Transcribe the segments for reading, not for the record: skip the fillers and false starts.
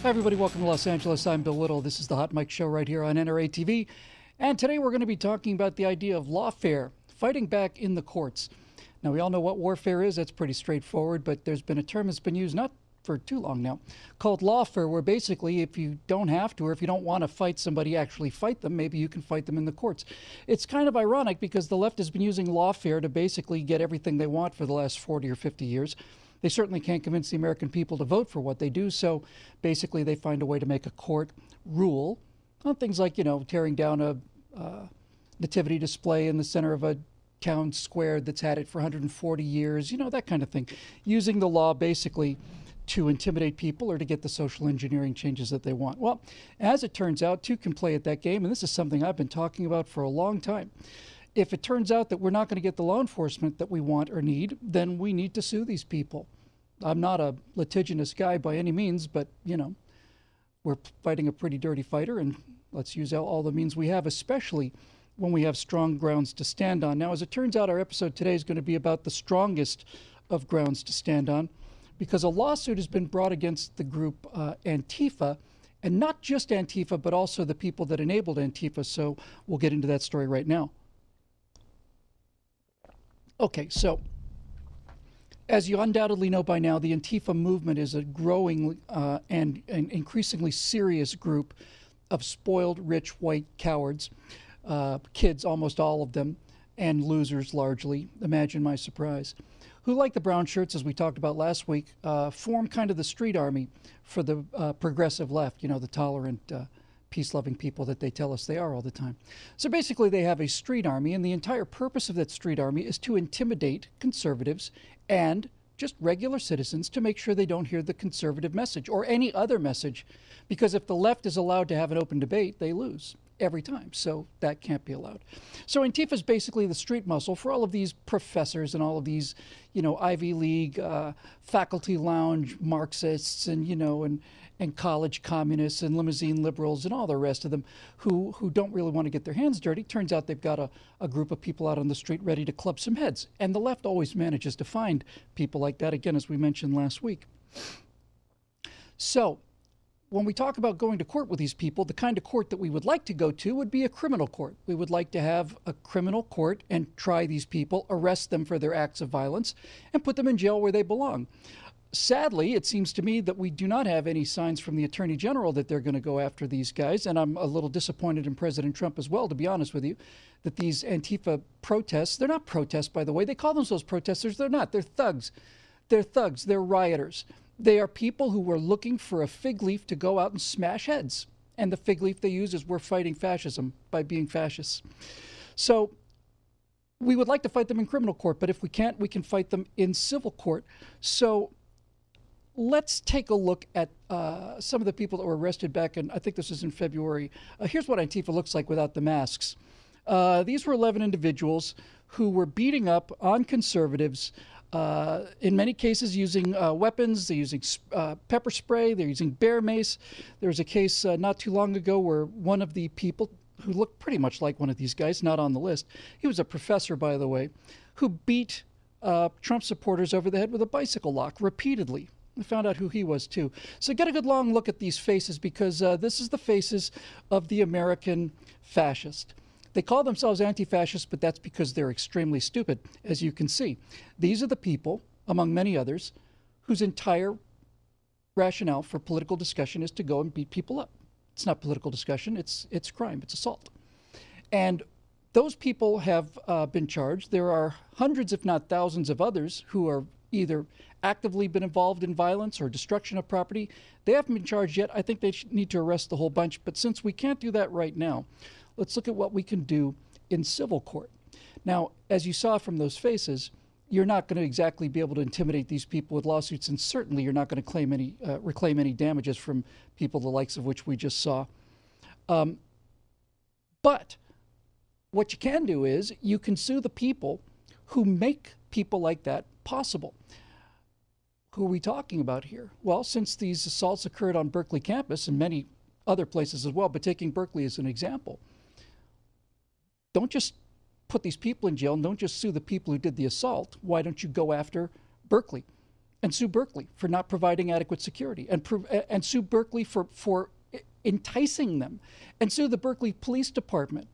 Hi, everybody. Welcome to Los Angeles. I'm Bill Whittle. This is the Hot Mic Show right here on NRA TV. And today we're going to be talking about the idea of lawfare, fighting back in the courts. Now, we all know what warfare is. That's pretty straightforward, but there's been a term that's been used not for too long now called lawfare, where basically if you don't have to or if you don't want to fight somebody, actually fight them, maybe you can fight them in the courts. It's kind of ironic because the left has been using lawfare to basically get everything they want for the last 40 or 50 years. They certainly can't convince the American people to vote for what they do, so basically they find a way to make a court rule on things like, tearing down a nativity display in the center of a town square that's had it for 140 years, that kind of thing, using the law basically to intimidate people or to get the social engineering changes that they want. Well, as it turns out, two can play at that game, and this is something I've been talking about for a long time. If it turns out that we're not going to get the law enforcement that we want or need, then we need to sue these people. I'm not a litigious guy by any means, but, we're fighting a pretty dirty fighter, and let's use all the means we have, especially when we have strong grounds to stand on. Now, as it turns out, our episode today is going to be about the strongest of grounds to stand on, because a lawsuit has been brought against the group Antifa, and not just Antifa, but also the people that enabled Antifa. So we'll get into that story right now. Okay, so as you undoubtedly know by now, the Antifa movement is a growing and increasingly serious group of spoiled, rich, white cowards, kids, almost all of them, and losers largely. Imagine my surprise. Who, like the brown shirts, as we talked about last week, form kind of the street army for the progressive left, the tolerant, peace-loving people that they tell us they are all the time. So basically they have a street army, and the entire purpose of that street army is to intimidate conservatives and just regular citizens to make sure they don't hear the conservative message or any other message, because if the left is allowed to have an open debate, they lose every time. So that can't be allowed. So Antifa is basically the street muscle for all of these professors and all of these, Ivy League, faculty lounge Marxists and college communists and limousine liberals and all the rest of them who don't really want to get their hands dirty. Turns out they've got a group of people out on the street ready to club some heads. And the left always manages to find people like that, again, as we mentioned last week. So when we talk about going to court with these people, the kind of court that we would like to go to would be a criminal court. We would like to have a criminal court and try these people, arrest them for their acts of violence, and put them in jail where they belong. Sadly, it seems to me that we do not have any signs from the Attorney General that they're going to go after these guys, and I'm a little disappointed in President Trump as well, to be honest with you, that these Antifa protests, they're not protests, by the way. They call themselves protesters. They're not. They're thugs. They're thugs. They're rioters. They are people who were looking for a fig leaf to go out and smash heads. And the fig leaf they use is we're fighting fascism by being fascists. So we would like to fight them in criminal court, but if we can't, we can fight them in civil court. So let's take a look at some of the people that were arrested back in, I think this is in February. Here's what Antifa looks like without the masks. These were 11 individuals who were beating up on conservatives, in many cases using weapons. They're using pepper spray. They're using bear mace. There was a case not too long ago where one of the people who looked pretty much like one of these guys, not on the list, he was a professor, by the way, who beat Trump supporters over the head with a bicycle lock repeatedly. We found out who he was, too. So get a good long look at these faces, because this is the faces of the American fascist. They call themselves anti-fascists, but that's because they're extremely stupid, as you can see. These are the people, among many others, whose entire rationale for political discussion is to go and beat people up. It's not political discussion. It's crime. It's assault. And those people have been charged. There are hundreds, if not thousands, of others who are either actively been involved in violence or destruction of property. They haven't been charged yet. I think they need to arrest the whole bunch. But since we can't do that right now, let's look at what we can do in civil court. Now, as you saw from those faces, you're not going to exactly be able to intimidate these people with lawsuits, and certainly you're not going to reclaim any damages from people the likes of which we just saw. But what you can do is you can sue the people who make people like that possible. Who are we talking about here? Well, since these assaults occurred on Berkeley campus and many other places as well, but taking Berkeley as an example, don't just put these people in jail and don't just sue the people who did the assault. Why don't you go after Berkeley? and sue Berkeley for not providing adequate security, and sue Berkeley for enticing them, and sue the Berkeley Police Department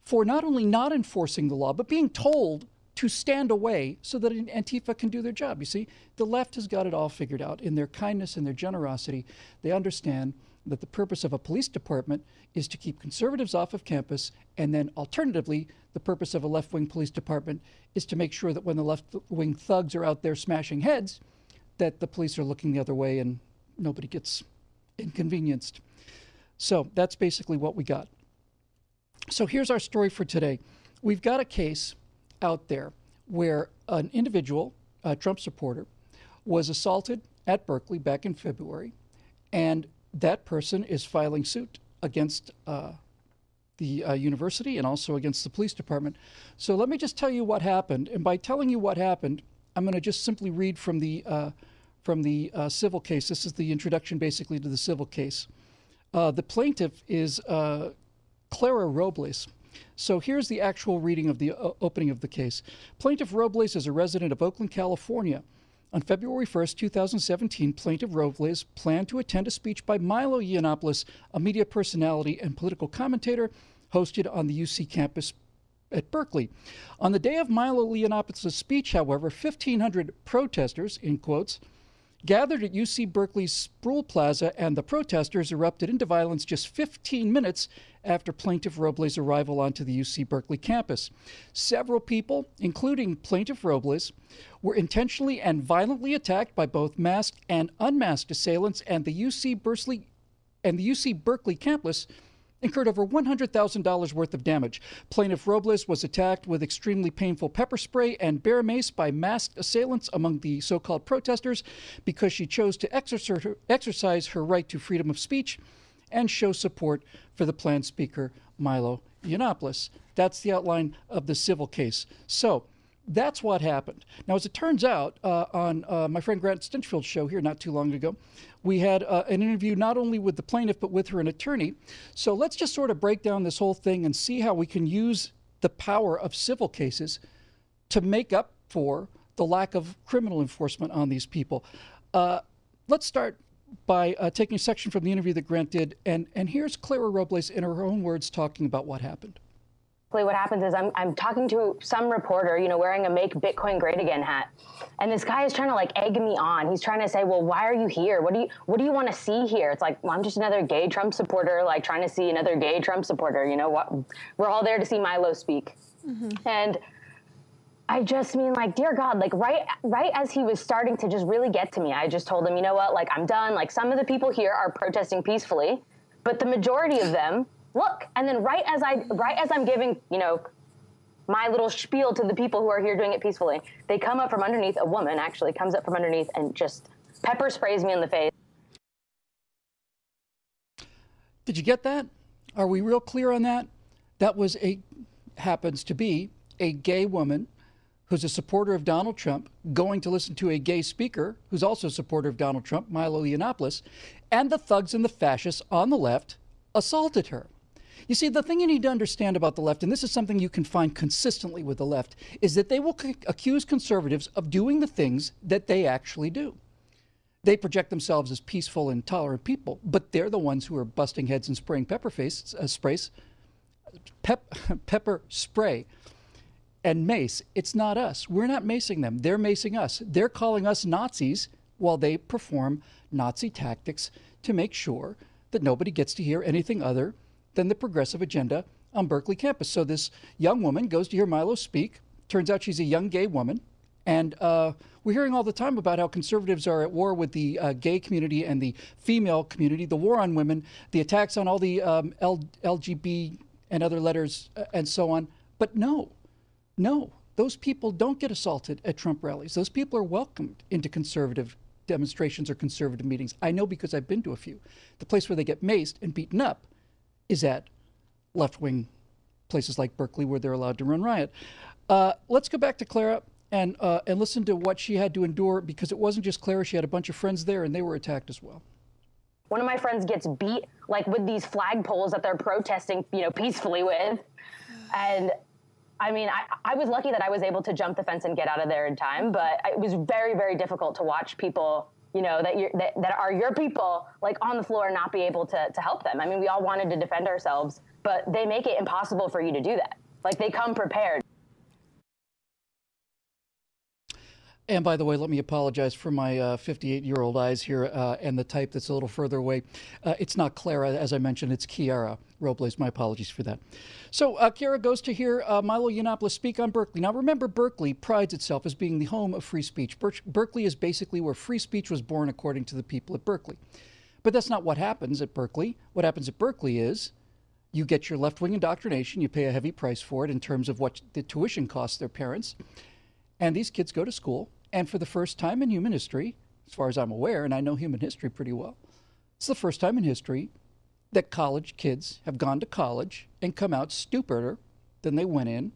for not only not enforcing the law, but being told to stand away so that Antifa can do their job. You see, the left has got it all figured out. In their kindness and their generosity, they understand that the purpose of a police department is to keep conservatives off of campus, and then alternatively, the purpose of a left-wing police department is to make sure that when the left-wing thugs are out there smashing heads, that the police are looking the other way and nobody gets inconvenienced. So that's basically what we got. So here's our story for today. We've got a case out there where an individual, a Trump supporter, was assaulted at Berkeley back in February, and that person is filing suit against the university and also against the police department. So let me just tell you what happened. And by telling you what happened, I'm going to just simply read from the civil case. This is the introduction basically to the civil case. The plaintiff is Clara Robles. So here's the actual reading of the opening of the case. Plaintiff Robles is a resident of Oakland, California. On February 1st, 2017, Plaintiff Robles planned to attend a speech by Milo Yiannopoulos, a media personality and political commentator, hosted on the UC campus at Berkeley. On the day of Milo Yiannopoulos' speech, however, 1,500 protesters, in quotes, gathered at UC Berkeley's Sproul Plaza, and the protesters erupted into violence just 15 minutes after Plaintiff Robles' arrival onto the UC Berkeley campus. Several people, including Plaintiff Robles, were intentionally and violently attacked by both masked and unmasked assailants, and the UC Berkeley campus incurred over $100,000 worth of damage. Plaintiff Robles was attacked with extremely painful pepper spray and bear mace by masked assailants among the so-called protesters because she chose to exercise her right to freedom of speech and show support for the planned speaker, Milo Yiannopoulos. That's the outline of the civil case. So that's what happened. Now, as it turns out, on my friend Grant Stinchfield's show here not too long ago, we had an interview not only with the plaintiff, but with her an attorney. So let's just sort of break down this whole thing and see how we can use the power of civil cases to make up for the lack of criminal enforcement on these people. Let's start by taking a section from the interview that Grant did. And here's Clara Robles in her own words talking about what happened. What happens is I'm talking to some reporter, wearing a Make Bitcoin Great Again hat. And this guy is trying to egg me on. He's trying to say, well, why are you here? What do you want to see here? It's like, well, I'm just another gay Trump supporter, trying to see another gay Trump supporter. What? We're all there to see Milo speak. Mm-hmm. And I just mean, dear God, right as he was starting to just really get to me, I just told him, you know what, I'm done. Some of the people here are protesting peacefully, but the majority of them, look. And then right as I'm giving, my little spiel to the people who are here doing it peacefully, they come up from underneath. A woman actually comes up from underneath and just pepper sprays me in the face. Did you get that? Are we real clear on that? That was happens to be a gay woman who's a supporter of Donald Trump going to listen to a gay speaker who's also a supporter of Donald Trump, Milo Yiannopoulos, and the thugs and the fascists on the left assaulted her. You see, the thing you need to understand about the left, and this is something you can find consistently with the left, is that they will accuse conservatives of doing the things that they actually do. They project themselves as peaceful and tolerant people, but they're the ones who are busting heads and spraying pepper spray and mace. It's not us. We're not macing them. They're macing us. They're calling us Nazis while they perform Nazi tactics to make sure that nobody gets to hear anything other than the progressive agenda on Berkeley campus. So this young woman goes to hear Milo speak. Turns out she's a young gay woman. And we're hearing all the time about how conservatives are at war with the gay community and the female community, the war on women, the attacks on all the LGB and other letters and so on. But no, those people don't get assaulted at Trump rallies. Those people are welcomed into conservative demonstrations or conservative meetings. I know because I've been to a few. The place where they get maced and beaten up is at left-wing places like Berkeley where they're allowed to run riot. Let's go back to Clara and listen to what she had to endure, because it wasn't just Clara. She had a bunch of friends there, and they were attacked as well. One of my friends gets beat, with these flagpoles that they're protesting, peacefully with. And I mean, I was lucky that I was able to jump the fence and get out of there in time, but it was very, very difficult to watch people, you know, that are your people, like on the floor and not be able to help them. I mean, we all wanted to defend ourselves, but they make it impossible for you to do that. Like, they come prepared. And by the way, let me apologize for my 58-year-old eyes here and the type that's a little further away. It's not Clara, as I mentioned, it's Kiara Robles. My apologies for that. So Kiara goes to hear Milo Yiannopoulos speak on Berkeley. Now, remember, Berkeley prides itself as being the home of free speech. Berkeley is basically where free speech was born, according to the people at Berkeley. But that's not what happens at Berkeley. What happens at Berkeley is you get your left-wing indoctrination. You pay a heavy price for it in terms of what the tuition costs their parents. And these kids go to school, and for the first time in human history, as far as I'm aware, and I know human history pretty well, it's the first time in history that college kids have gone to college and come out stupider than they went in.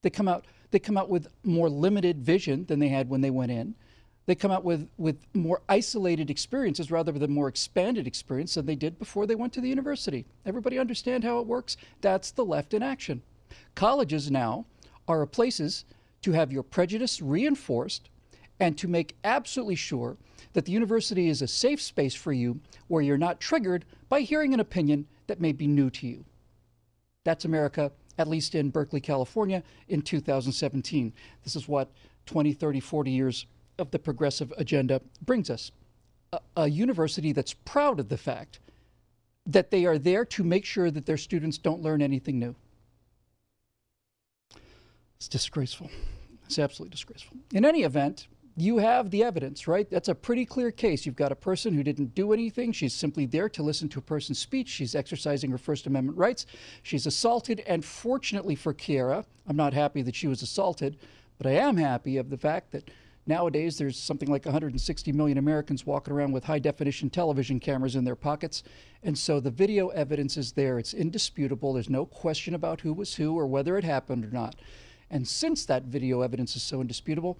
They come out with more limited vision than they had when they went in. They come out with more isolated experiences rather than more expanded experience than they did before they went to the university. Everybody understand how it works? That's the left in action. Colleges now are places to have your prejudice reinforced and to make absolutely sure that the university is a safe space for you where you're not triggered by hearing an opinion that may be new to you. That's America, at least in Berkeley, California, in 2017. This is what 20, 30, 40 years of the progressive agenda brings us. A university that's proud of the fact that they are there to make sure that their students don't learn anything new. It's disgraceful. It's absolutely disgraceful. In any event, you have the evidence, right? That's a pretty clear case. You've got a person who didn't do anything. She's simply there to listen to a person's speech. She's exercising her First Amendment rights. She's assaulted, and fortunately for Kiara, I'm not happy that she was assaulted, but I am happy of the fact that nowadays there's something like 160 million Americans walking around with high-definition television cameras in their pockets, and so the video evidence is there. It's indisputable. There's no question about who was who or whether it happened or not. And since that video evidence is so indisputable,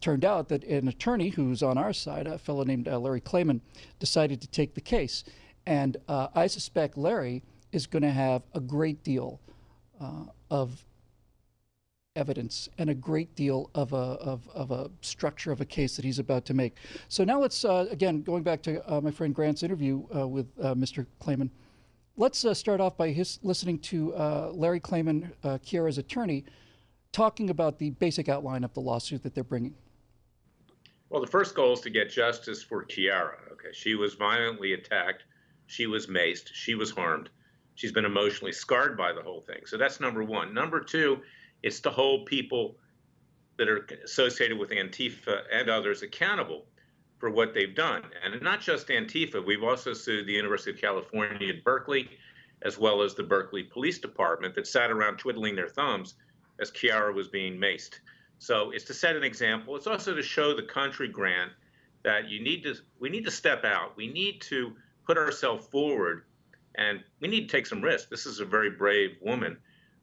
turned out that an attorney who's on our side, a fellow named Larry Klayman, decided to take the case. And I suspect Larry is going to have a great deal of evidence and a great deal of a structure of a case that he's about to make. So now let's, again, going back to my friend Grant's interview with Mr. Klayman, let's start off by listening to Larry Klayman, Kiara's attorney, talking about the basic outline of the lawsuit that they're bringing. Well, the first goal is to get justice for Kiara. Okay, she was violently attacked. She was maced. She was harmed. She's been emotionally scarred by the whole thing. So that's number one. Number two, it's to hold people that are associated with Antifa and others accountable for what they've done. And not just Antifa, we've also sued the University of California at Berkeley, as well as the Berkeley Police Department that sat around twiddling their thumbs as Kiara was being maced. So it's to set an example. It's also to show the country, Grant, that we need to step out. We need to put ourselves forward, and we need to take some risks. This is a very brave woman,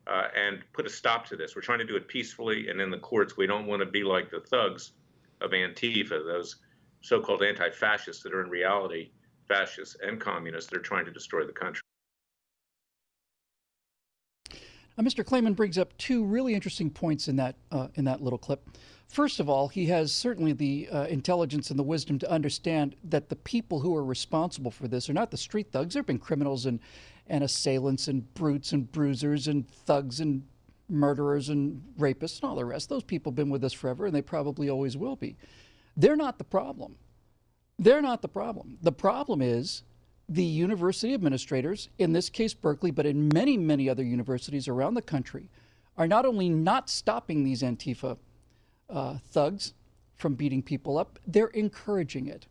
and put a stop to this. We're trying to do it peacefully and in the courts. We don't want to be like the thugs of Antifa, those so-called anti-fascists that are in reality fascists and communists that are trying to destroy the country. Mr. Klayman brings up two really interesting points in that little clip. First of all, he has certainly the intelligence and the wisdom to understand that the people who are responsible for this are not the street thugs. There have been criminals and assailants and brutes and bruisers and thugs and murderers and rapists and all the rest. Those people have been with us forever, and they probably always will be. They're not the problem. They're not the problem. The problem is the university administrators, in this case Berkeley, but in many, many other universities around the country, are not only not stopping these Antifa thugs from beating people up, they're encouraging it.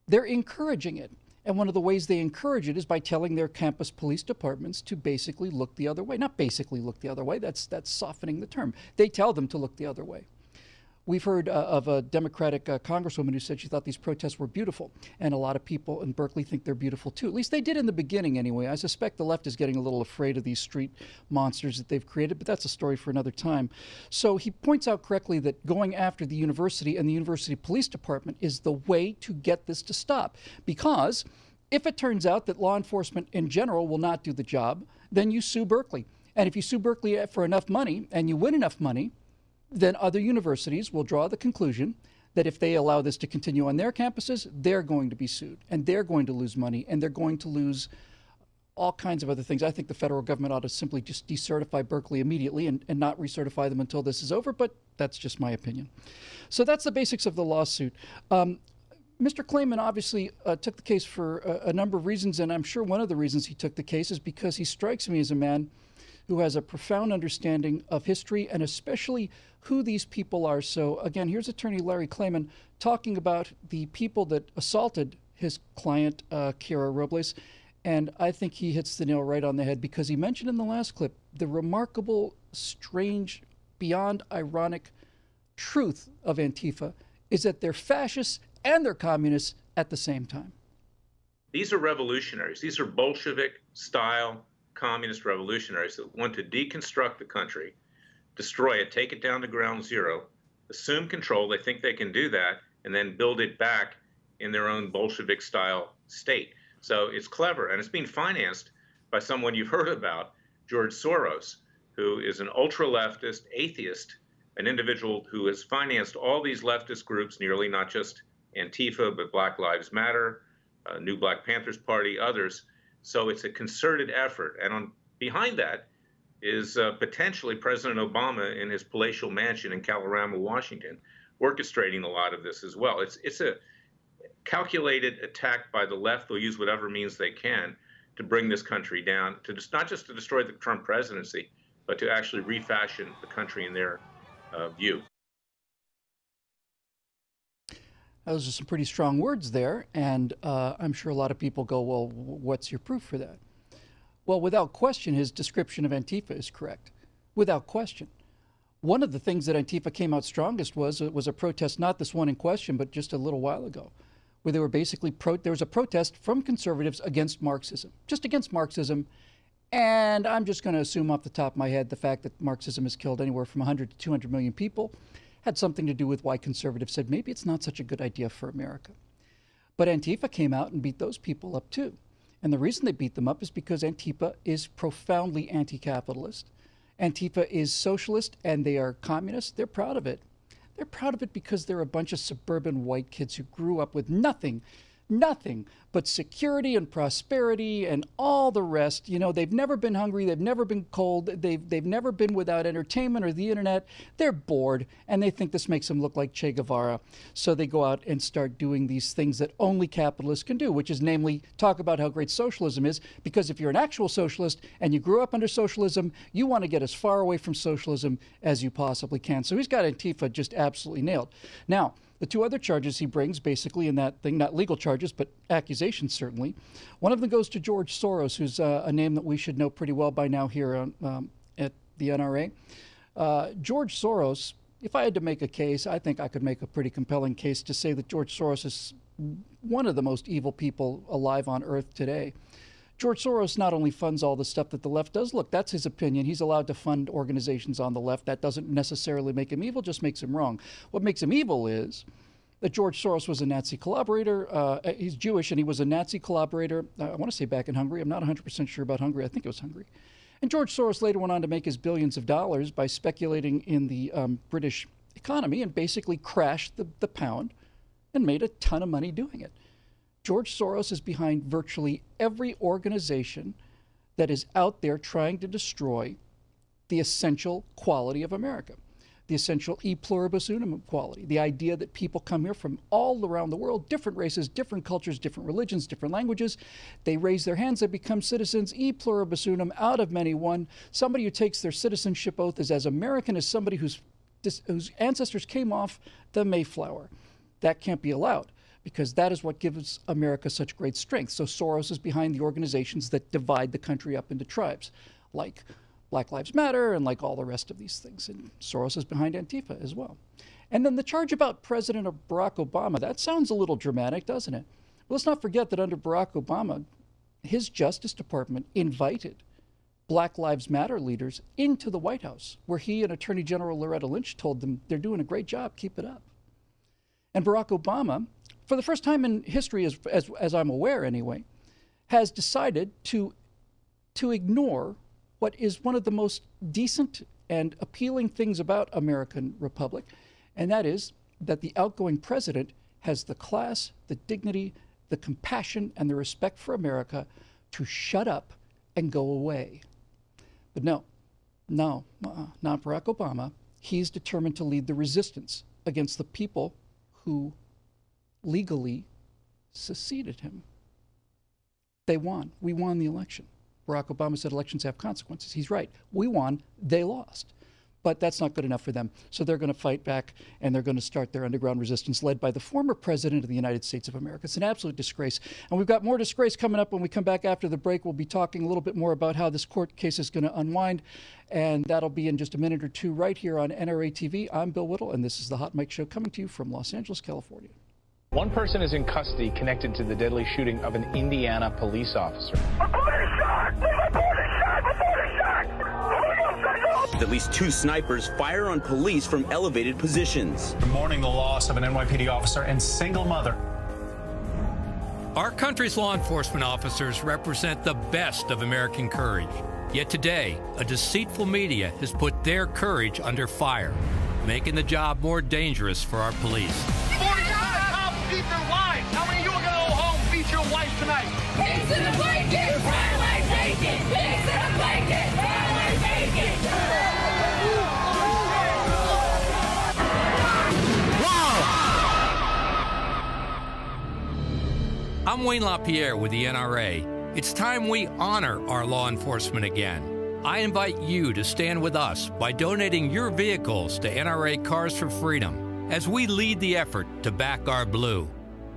They're encouraging it. And one of the ways they encourage it is by telling their campus police departments to basically look the other way. Not basically look the other way, that's softening the term. They tell them to look the other way. We've heard of a Democratic congresswoman who said she thought these protests were beautiful, and a lot of people in Berkeley think they're beautiful too. At least they did in the beginning anyway. I suspect the left is getting a little afraid of these street monsters that they've created, but that's a story for another time. So he points out correctly that going after the university and the university police department is the way to get this to stop, because if it turns out that law enforcement in general will not do the job, then you sue Berkeley. And if you sue Berkeley for enough money and you win enough money, then other universities will draw the conclusion that if they allow this to continue on their campuses, they're going to be sued and they're going to lose money and they're going to lose all kinds of other things. I think the federal government ought to simply just decertify Berkeley immediately and not recertify them until this is over, but that's just my opinion. So that's the basics of the lawsuit. Mr. Klayman obviously took the case for a number of reasons, and I'm sure one of the reasons he took the case is because he strikes me as a man who has a profound understanding of history and especially who these people are. So again, here's attorney Larry Klayman talking about the people that assaulted his client, Kiara Robles. And I think he hits the nail right on the head because he mentioned in the last clip the remarkable, strange, beyond ironic truth of Antifa is that they're fascists and they're communists at the same time. These are revolutionaries. These are Bolshevik-style communist revolutionaries that want to deconstruct the country, destroy it, take it down to ground zero, assume control. They think they can do that, and then build it back in their own Bolshevik-style state. So it's clever, and it's being financed by someone you've heard about, George Soros, who is an ultra-leftist atheist, an individual who has financed all these leftist groups, nearly not just Antifa, but Black Lives Matter, New Black Panthers Party, others. So it's a concerted effort. And behind that is potentially President Obama in his palatial mansion in Colorado, Washington, orchestrating a lot of this as well. It's a calculated attack by the left. They'll use whatever means they can to bring this country down, to just, not just to destroy the Trump presidency, but to actually refashion the country in their view. Those are some pretty strong words there, and I'm sure a lot of people go, well, what's your proof for that? Well, without question, his description of Antifa is correct. Without question. One of the things that Antifa came out strongest was a protest, not this one in question, but just a little while ago, where they were basically, there was a protest from conservatives against Marxism, just against Marxism. And I'm just going to assume off the top of my head the fact that Marxism has killed anywhere from 100 to 200 million people had something to do with why conservatives said maybe it's not such a good idea for America. But Antifa came out and beat those people up too. And the reason they beat them up is because Antifa is profoundly anti-capitalist. Antifa is socialist and they are communist. They're proud of it. They're proud of it because they're a bunch of suburban white kids who grew up with nothing but security and prosperity and all the rest. You know, they've never been hungry. They've never been cold. They've never been without entertainment or the internet. They're bored, and they think this makes them look like Che Guevara. So they go out and start doing these things that only capitalists can do, which is namely talk about how great socialism is, because if you're an actual socialist and you grew up under socialism, you want to get as far away from socialism as you possibly can. So he's got Antifa just absolutely nailed. Now, the two other charges he brings basically in that thing, not legal charges, but accusations certainly. One of them goes to George Soros, who's a name that we should know pretty well by now here at the NRA. George Soros, if I had to make a case, I think I could make a pretty compelling case to say that George Soros is one of the most evil people alive on earth today. George Soros not only funds all the stuff that the left does. Look, that's his opinion. He's allowed to fund organizations on the left. That doesn't necessarily make him evil, just makes him wrong. What makes him evil is that George Soros was a Nazi collaborator. He's Jewish, and he was a Nazi collaborator, I want to say back in Hungary. I'm not 100% sure about Hungary. I think it was Hungary. And George Soros later went on to make his billions of dollars by speculating in the British economy and basically crashed the pound and made a ton of money doing it. George Soros is behind virtually every organization that is out there trying to destroy the essential quality of America, the essential e pluribus unum quality, the idea that people come here from all around the world, different races, different cultures, different religions, different languages. They raise their hands, they become citizens, e pluribus unum, out of many one. Somebody who takes their citizenship oath is as American as somebody whose ancestors came off the Mayflower. That can't be allowed, because that is what gives America such great strength. So Soros is behind the organizations that divide the country up into tribes, like Black Lives Matter and like all the rest of these things. And Soros is behind Antifa as well. And then the charge about President Barack Obama, that sounds a little dramatic, doesn't it? Well, let's not forget that under Barack Obama, his Justice Department invited Black Lives Matter leaders into the White House, where he and Attorney General Loretta Lynch told them they're doing a great job, keep it up. And Barack Obama, for the first time in history, as I'm aware anyway, has decided to ignore what is one of the most decent and appealing things about American Republic, and that is that the outgoing president has the class, the dignity, the compassion, and the respect for America to shut up and go away. But not Barack Obama. He's determined to lead the resistance against the people who legally seceded him. They won. We won the election. Barack Obama said elections have consequences. He's right. We won. They lost. But that's not good enough for them. So they're going to fight back, and they're going to start their underground resistance led by the former president of the United States of America. It's an absolute disgrace. And we've got more disgrace coming up when we come back after the break. We'll be talking a little bit more about how this court case is going to unwind, and that'll be in just a minute or two right here on NRA TV. I'm Bill Whittle, and this is the Hot Mic Show coming to you from Los Angeles, California. One person is in custody connected to the deadly shooting of an Indiana police officer. At least 2 snipers fire on police from elevated positions. Mourning the loss of an NYPD officer and single mother. Our country's law enforcement officers represent the best of American courage. Yet today, a deceitful media has put their courage under fire, making the job more dangerous for our police. 45 cops beat their wives. How many of you are going to go home and beat your wife tonight? Pigs in the blanket, family bacon. Pigs in the blanket, family bacon. I'm Wayne LaPierre with the NRA. It's time we honor our law enforcement again. I invite you to stand with us by donating your vehicles to NRA Cars for Freedom as we lead the effort to back our blue.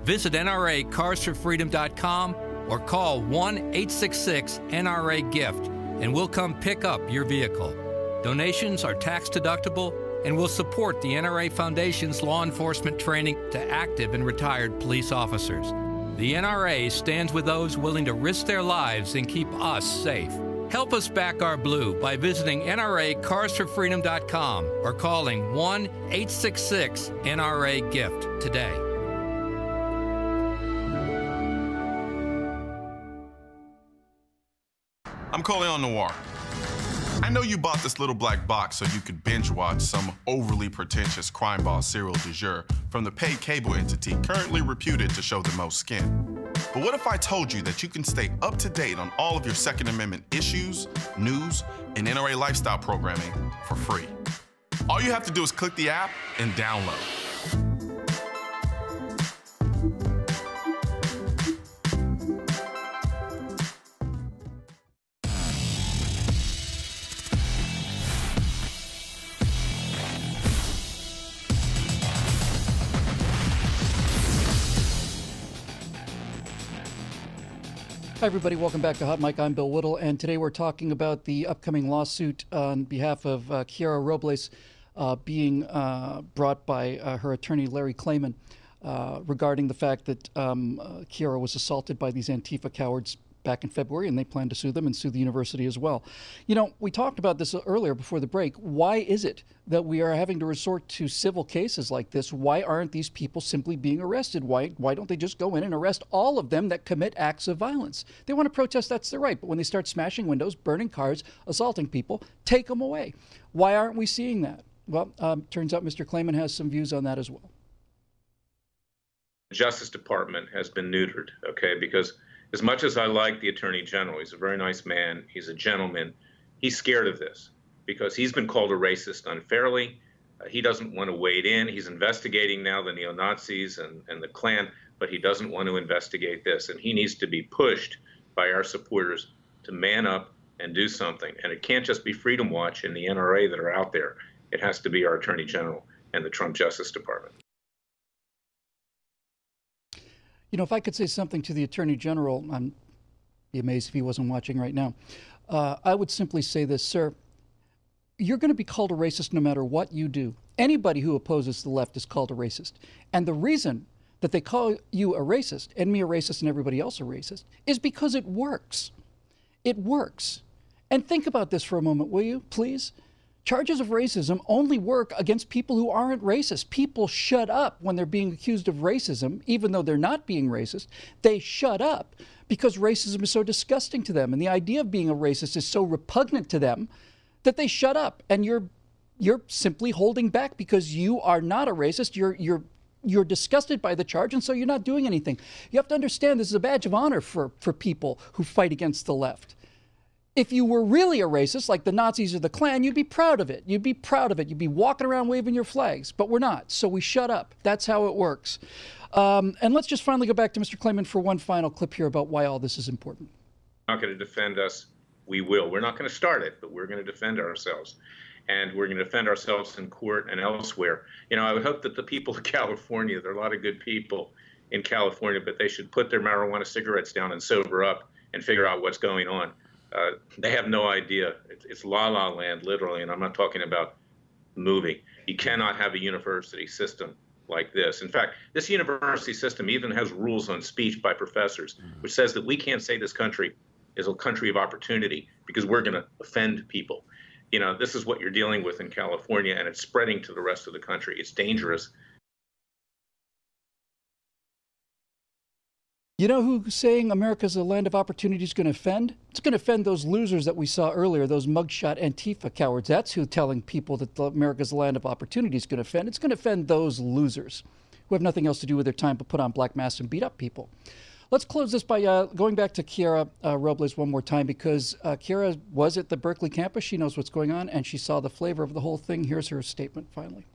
Visit NRACarsForFreedom.com or call 1-866-NRA-GIFT and we'll come pick up your vehicle. Donations are tax deductible and will support the NRA Foundation's law enforcement training to active and retired police officers. The NRA stands with those willing to risk their lives and keep us safe. Help us back our blue by visiting NRACarsForFreedom.com or calling 1-866-NRA-GIFT today. I'm Coleon Noir. I know you bought this little black box so you could binge watch some overly pretentious crime boss serial du jour from the paid cable entity currently reputed to show the most skin. But what if I told you that you can stay up to date on all of your Second Amendment issues, news, and NRA lifestyle programming for free? All you have to do is click the app and download. Hi, everybody. Welcome back to Hot Mic. I'm Bill Whittle, and today we're talking about the upcoming lawsuit on behalf of Kiara Robles being brought by her attorney, Larry Klayman, regarding the fact that Kiara was assaulted by these Antifa cowards back in February, and they plan to sue them and sue the university as well. You know, we talked about this earlier before the break. Why is it that we are having to resort to civil cases like this? Why aren't these people simply being arrested? Why don't they just go in and arrest all of them that commit acts of violence? They want to protest, that's their right. But when they start smashing windows, burning cars, assaulting people, take them away. Why aren't we seeing that? Well, turns out Mr. Klayman has some views on that as well. The Justice Department has been neutered, okay, because as much as I like the Attorney General, he's a very nice man, he's a gentleman, he's scared of this because he's been called a racist unfairly. He doesn't want to wade in. He's investigating now the neo-Nazis and the Klan, but he doesn't want to investigate this. And he needs to be pushed by our supporters to man up and do something. And it can't just be Freedom Watch and the NRA that are out there. It has to be our Attorney General and the Trump Justice Department. You know, if I could say something to the Attorney General, I'd be amazed if he wasn't watching right now. I would simply say this, sir. You're going to be called a racist no matter what you do. Anybody who opposes the left is called a racist. And the reason that they call you a racist, and me a racist and everybody else a racist, is because it works. It works. And think about this for a moment, will you, please? Charges of racism only work against people who aren't racist. People shut up when they're being accused of racism, even though they're not being racist. They shut up because racism is so disgusting to them. And the idea of being a racist is so repugnant to them that they shut up. And you're simply holding back because you are not a racist. You're disgusted by the charge, and so you're not doing anything. You have to understand this is a badge of honor for people who fight against the left. If you were really a racist, like the Nazis or the Klan, you'd be proud of it. You'd be proud of it. You'd be walking around waving your flags. But we're not, so we shut up. That's how it works. And let's just finally go back to Mr. Klayman for one final clip here about why all this is important. Not going to defend us. We will. We're not going to start it, but we're going to defend ourselves. And we're going to defend ourselves in court and elsewhere. You know, I would hope that the people of California, there are a lot of good people in California, but they should put their marijuana cigarettes down and sober up and figure out what's going on. They have no idea. It's la-la land, literally, and I'm not talking about movie. You cannot have a university system like this. In fact, this university system even has rules on speech by professors, which says that we can't say this country is a country of opportunity because we're going to offend people. You know, this is what you're dealing with in California, and it's spreading to the rest of the country. It's dangerous. You know who's saying America's a land of opportunity is going to offend? It's going to offend those losers that we saw earlier, those mugshot Antifa cowards. That's who telling people that America's a land of opportunity is going to offend. It's going to offend those losers who have nothing else to do with their time but put on black masks and beat up people. Let's close this by going back to Kiara Robles one more time, because Kiara was at the Berkeley campus. She knows what's going on, and she saw the flavor of the whole thing. Here's her statement finally.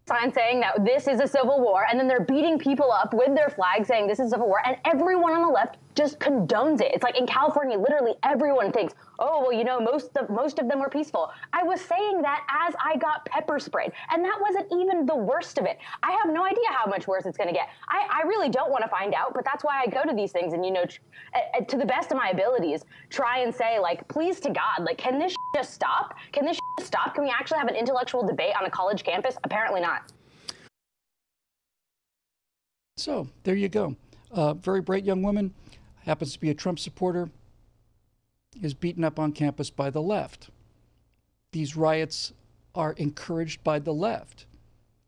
Sign saying that this is a civil war, and then they're beating people up with their flag saying this is a civil war, and everyone on the left just condones it. It's like in California, literally everyone thinks, oh, well, you know, most of them were peaceful. I was saying that as I got pepper sprayed, and that wasn't even the worst of it. I have no idea how much worse it's going to get. I really don't want to find out, but that's why I go to these things and, you know, to the best of my abilities, try and say, like, please to God, like, can this just stop? Can this just stop? Can we actually have an intellectual debate on a college campus? Apparently not. So there you go. Very bright young woman, happens to be a Trump supporter, is beaten up on campus by the left. These riots are encouraged by the left.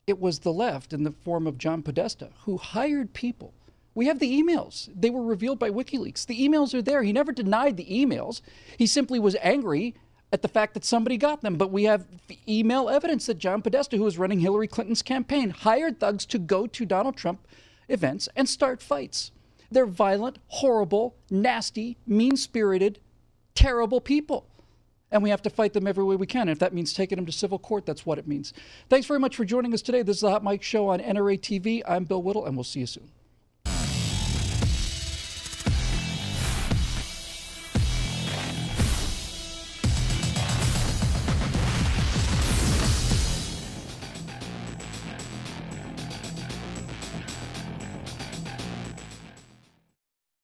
It was the left in the form of John Podesta who hired people. We have the emails. They were revealed by WikiLeaks. The emails are there. He never denied the emails. He simply was angry at the fact that somebody got them. But we have email evidence that John Podesta, who was running Hillary Clinton's campaign, hired thugs to go to Donald Trump events and start fights. They're violent, horrible, nasty, mean-spirited, terrible people. And we have to fight them every way we can. And if that means taking them to civil court, that's what it means. Thanks very much for joining us today. This is the Hot Mike Show on NRA TV. I'm Bill Whittle, and we'll see you soon.